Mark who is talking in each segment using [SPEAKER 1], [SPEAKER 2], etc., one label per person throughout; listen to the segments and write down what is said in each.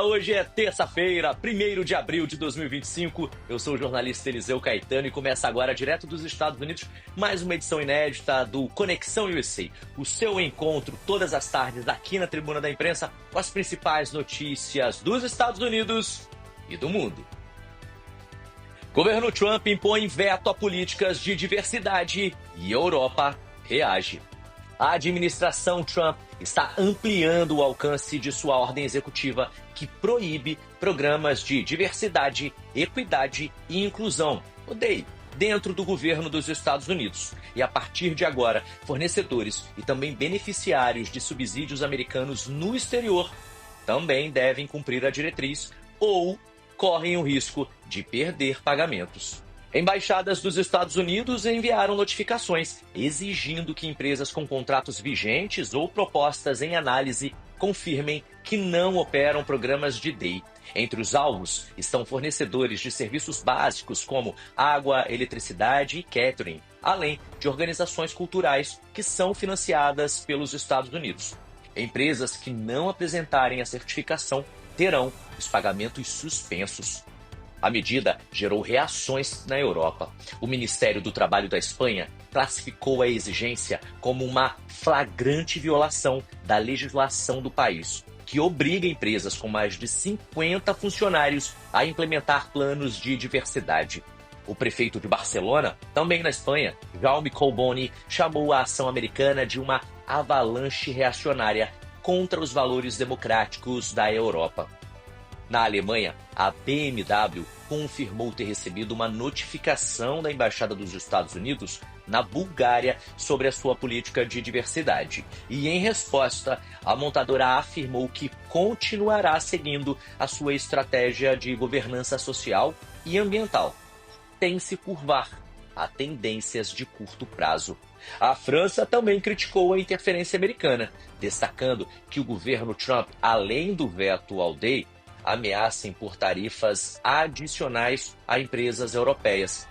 [SPEAKER 1] Hoje é terça-feira, 1º de abril de 2025. Eu sou o jornalista Eliseu Caetano e começa agora, direto dos Estados Unidos, mais uma edição inédita do Conexão USA, o seu encontro todas as tardes aqui na Tribuna da Imprensa com as principais notícias dos Estados Unidos e do mundo. Governo Trump impõe veto a políticas de diversidade e a Europa reage. A administração Trump está ampliando o alcance de sua ordem executiva que proíbe programas de diversidade, equidade e inclusão, o DEI, dentro do governo dos Estados Unidos. E a partir de agora, fornecedores e também beneficiários de subsídios americanos no exterior também devem cumprir a diretriz ou correm o risco de perder pagamentos. Embaixadas dos Estados Unidos enviaram notificações exigindo que empresas com contratos vigentes ou propostas em análise confirmem que não operam programas de DEI. Entre os alvos estão fornecedores de serviços básicos como água, eletricidade e catering, além de organizações culturais que são financiadas pelos Estados Unidos. Empresas que não apresentarem a certificação terão os pagamentos suspensos. A medida gerou reações na Europa. O Ministério do Trabalho da Espanha classificou a exigência como uma flagrante violação da legislação do país, que obriga empresas com mais de 50 funcionários a implementar planos de diversidade. O prefeito de Barcelona, também na Espanha, Jaume Colboni, chamou a ação americana de uma avalanche reacionária contra os valores democráticos da Europa. Na Alemanha, a BMW confirmou ter recebido uma notificação da Embaixada dos Estados Unidos na Bulgária sobre a sua política de diversidade. E, em resposta, a montadora afirmou que continuará seguindo a sua estratégia de governança social e ambiental, sem se curvar a tendências de curto prazo. A França também criticou a interferência americana, destacando que o governo Trump, além do veto ao DEI, ameaça impor tarifas adicionais a empresas europeias.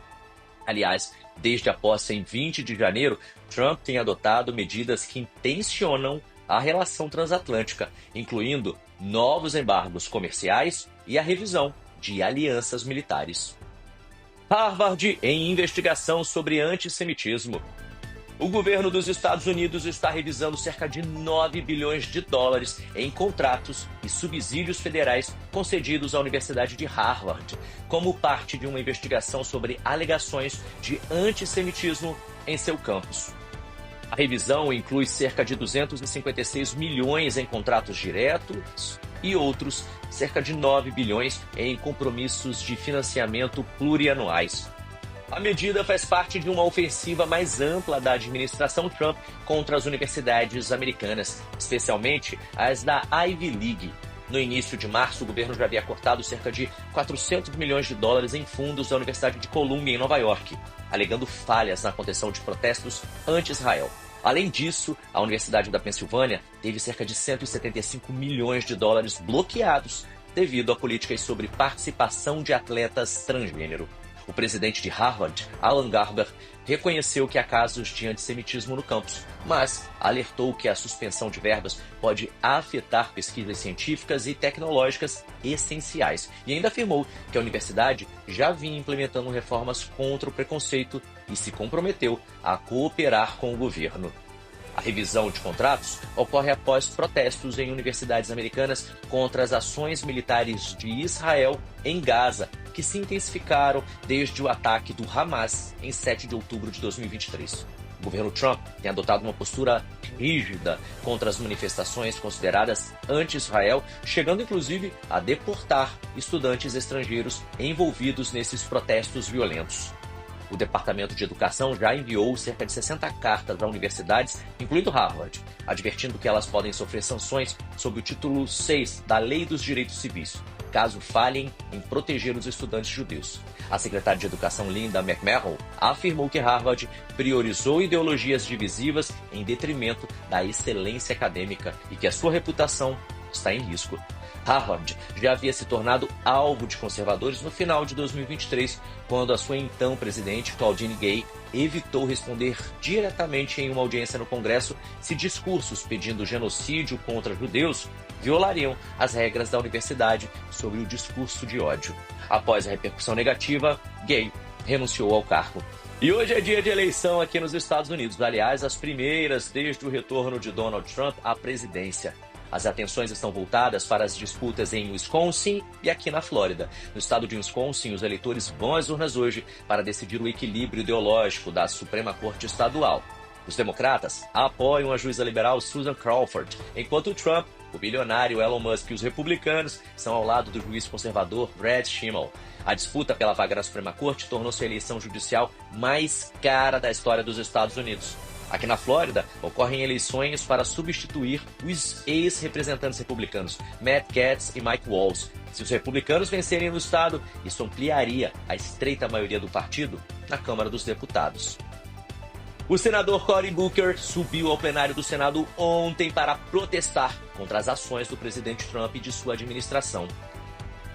[SPEAKER 1] Aliás, desde a posse em 20 de janeiro, Trump tem adotado medidas que intencionam a relação transatlântica, incluindo novos embargos comerciais e a revisão de alianças militares. Harvard em investigação sobre antissemitismo. O governo dos Estados Unidos está revisando cerca de 9 bilhões de dólares em contratos e subsídios federais concedidos à Universidade de Harvard, como parte de uma investigação sobre alegações de antissemitismo em seu campus. A revisão inclui cerca de 256 milhões em contratos diretos e outros cerca de 9 bilhões em compromissos de financiamento plurianuais. A medida faz parte de uma ofensiva mais ampla da administração Trump contra as universidades americanas, especialmente as da Ivy League. No início de março, o governo já havia cortado cerca de 400 milhões de dólares em fundos da Universidade de Columbia, em Nova York, alegando falhas na contenção de protestos anti-Israel. Além disso, a Universidade da Pensilvânia teve cerca de 175 milhões de dólares bloqueados devido a políticas sobre participação de atletas transgênero. O presidente de Harvard, Alan Garber, reconheceu que há casos de antissemitismo no campus, mas alertou que a suspensão de verbas pode afetar pesquisas científicas e tecnológicas essenciais. E ainda afirmou que a universidade já vinha implementando reformas contra o preconceito e se comprometeu a cooperar com o governo. A revisão de contratos ocorre após protestos em universidades americanas contra as ações militares de Israel em Gaza, que se intensificaram desde o ataque do Hamas em 7 de outubro de 2023. O governo Trump tem adotado uma postura rígida contra as manifestações consideradas anti-Israel, chegando inclusive a deportar estudantes estrangeiros envolvidos nesses protestos violentos. O Departamento de Educação já enviou cerca de 60 cartas a universidades, incluindo Harvard, advertindo que elas podem sofrer sanções sob o título 6 da Lei dos Direitos Civis, caso falhem em proteger os estudantes judeus. A secretária de Educação Linda McMahon afirmou que Harvard priorizou ideologias divisivas em detrimento da excelência acadêmica e que a sua reputação está em risco. Harvard já havia se tornado alvo de conservadores no final de 2023, quando a sua então presidente, Claudine Gay, evitou responder diretamente em uma audiência no Congresso se discursos pedindo genocídio contra judeus violariam as regras da universidade sobre o discurso de ódio. Após a repercussão negativa, Gay renunciou ao cargo. E hoje é dia de eleição aqui nos Estados Unidos, aliás, as primeiras desde o retorno de Donald Trump à presidência. As atenções estão voltadas para as disputas em Wisconsin e aqui na Flórida. No estado de Wisconsin, os eleitores vão às urnas hoje para decidir o equilíbrio ideológico da Suprema Corte Estadual. Os democratas apoiam a juíza liberal Susan Crawford, enquanto Trump, o bilionário Elon Musk e os republicanos são ao lado do juiz conservador Brad Schimmel. A disputa pela vaga na Suprema Corte tornou-se a eleição judicial mais cara da história dos Estados Unidos. Aqui na Flórida, ocorrem eleições para substituir os ex-representantes republicanos Matt Gaetz e Mike Waltz. Se os republicanos vencerem no estado, isso ampliaria a estreita maioria do partido na Câmara dos Deputados. O senador Cory Booker subiu ao plenário do Senado ontem para protestar contra as ações do presidente Trump e de sua administração.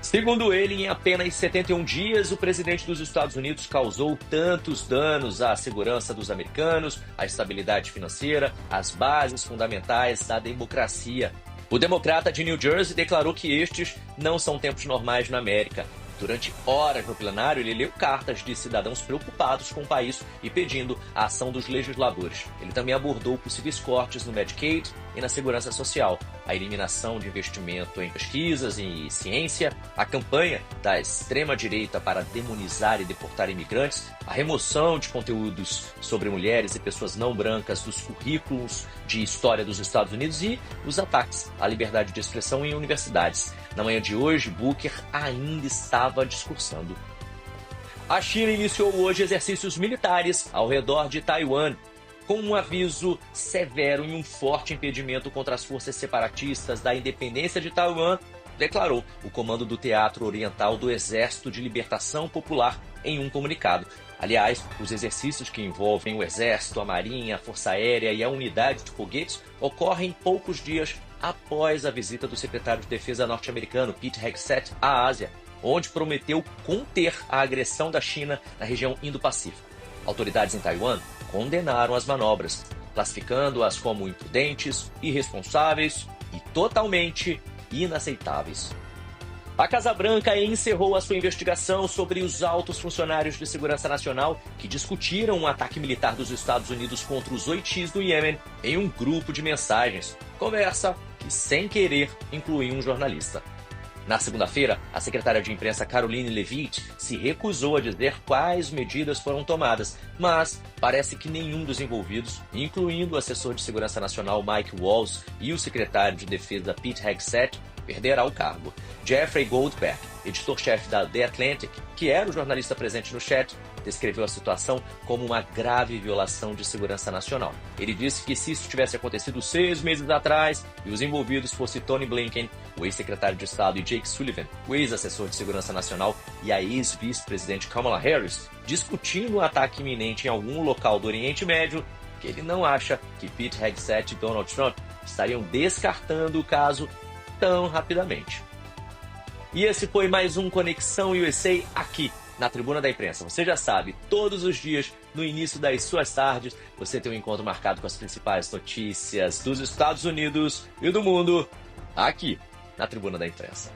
[SPEAKER 1] Segundo ele, em apenas 71 dias, o presidente dos Estados Unidos causou tantos danos à segurança dos americanos, à estabilidade financeira, às bases fundamentais da democracia. O democrata de New Jersey declarou que estes não são tempos normais na América. Durante horas no plenário, ele leu cartas de cidadãos preocupados com o país e pedindo a ação dos legisladores. Ele também abordou possíveis cortes no Medicaid e na segurança social, a eliminação de investimento em pesquisas e ciência, a campanha da extrema-direita para demonizar e deportar imigrantes, a remoção de conteúdos sobre mulheres e pessoas não brancas dos currículos de história dos Estados Unidos e os ataques à liberdade de expressão em universidades. Na manhã de hoje, Booker ainda estava discursando. A China iniciou hoje exercícios militares ao redor de Taiwan, com um aviso severo e um forte impedimento contra as forças separatistas da independência de Taiwan, declarou o comando do Teatro Oriental do Exército de Libertação Popular em um comunicado. Aliás, os exercícios que envolvem o Exército, a Marinha, a Força Aérea e a Unidade de Foguetes ocorrem poucos dias após a visita do secretário de Defesa norte-americano Pete Hegseth à Ásia, onde prometeu conter a agressão da China na região Indo-Pacífico. Autoridades em Taiwan condenaram as manobras, classificando-as como imprudentes, irresponsáveis e totalmente inaceitáveis. A Casa Branca encerrou a sua investigação sobre os altos funcionários de segurança nacional que discutiram um ataque militar dos Estados Unidos contra os Houthis do Iêmen em um grupo de mensagens, conversa que, sem querer, incluiu um jornalista. Na segunda-feira, a secretária de imprensa Karoline Leavitt se recusou a dizer quais medidas foram tomadas, mas parece que nenhum dos envolvidos, incluindo o assessor de segurança nacional Mike Waltz e o secretário de defesa Pete Hegseth, perderá o cargo. Jeffrey Goldberg, editor-chefe da The Atlantic, que era o jornalista presente no chat, descreveu a situação como uma grave violação de segurança nacional. Ele disse que se isso tivesse acontecido 6 meses atrás e os envolvidos fossem Tony Blinken, o ex-secretário de Estado, e Jake Sullivan, o ex-assessor de segurança nacional, e a ex-vice-presidente Kamala Harris, discutindo um ataque iminente em algum local do Oriente Médio, que ele não acha que Pete Hegseth e Donald Trump estariam descartando o caso tão rapidamente. E esse foi mais um Conexão USA aqui na Tribuna da Imprensa. Você já sabe, todos os dias, no início das suas tardes, você tem um encontro marcado com as principais notícias dos Estados Unidos e do mundo aqui na Tribuna da Imprensa.